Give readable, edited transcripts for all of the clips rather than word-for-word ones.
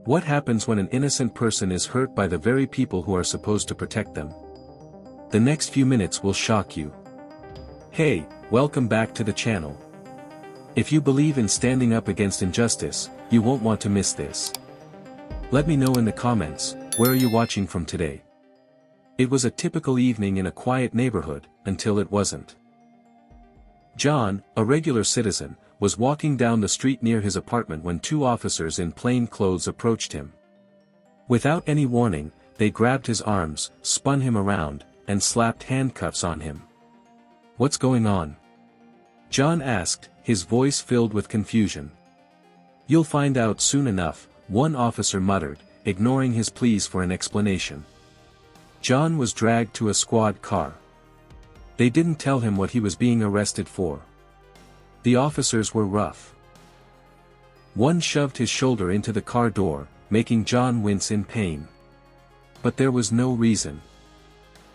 What happens when an innocent person is hurt by the very people who are supposed to protect them? The next few minutes will shock you. Hey, welcome back to the channel. If you believe in standing up against injustice, you won't want to miss this. Let me know in the comments, where are you watching from today? It was a typical evening in a quiet neighborhood, until it wasn't. John, a regular citizen, was walking down the street near his apartment when two officers in plain clothes approached him. Without any warning, they grabbed his arms, spun him around, and slapped handcuffs on him. "What's going on?" John asked, his voice filled with confusion. "You'll find out soon enough," one officer muttered, ignoring his pleas for an explanation. John was dragged to a squad car. They didn't tell him what he was being arrested for. The officers were rough. One shoved his shoulder into the car door, making John wince in pain. But there was no reason.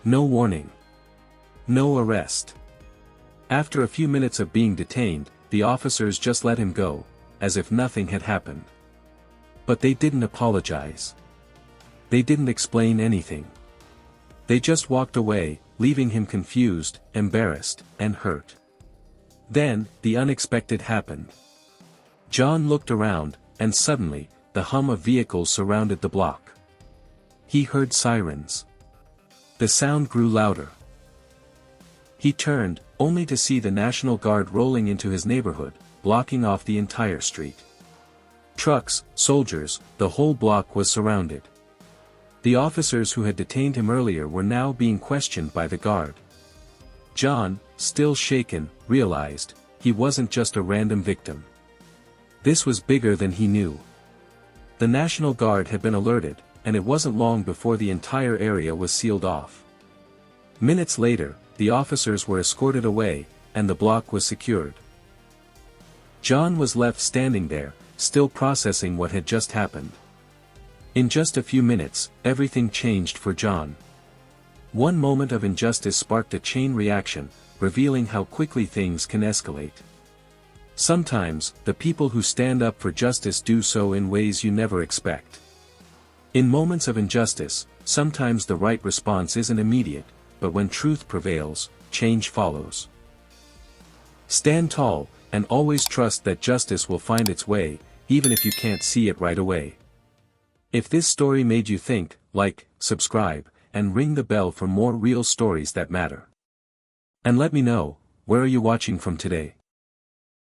No warning. No arrest. After a few minutes of being detained, the officers just let him go, as if nothing had happened. But they didn't apologize. They didn't explain anything. They just walked away, leaving him confused, embarrassed, and hurt. Then, the unexpected happened. John looked around, and suddenly, the hum of vehicles surrounded the block. He heard sirens. The sound grew louder. He turned, only to see the National Guard rolling into his neighborhood, blocking off the entire street. Trucks, soldiers, the whole block was surrounded. The officers who had detained him earlier were now being questioned by the guard. John, still shaken, realized, he wasn't just a random victim. This was bigger than he knew. The National Guard had been alerted, and it wasn't long before the entire area was sealed off. Minutes later, the officers were escorted away, and the block was secured. John was left standing there, still processing what had just happened. In just a few minutes, everything changed for John. One moment of injustice sparked a chain reaction, revealing how quickly things can escalate. Sometimes, the people who stand up for justice do so in ways you never expect. In moments of injustice, sometimes the right response isn't immediate, but when truth prevails, change follows. Stand tall, and always trust that justice will find its way, even if you can't see it right away. If this story made you think, like, subscribe, and ring the bell for more real stories that matter. And let me know, where are you watching from today?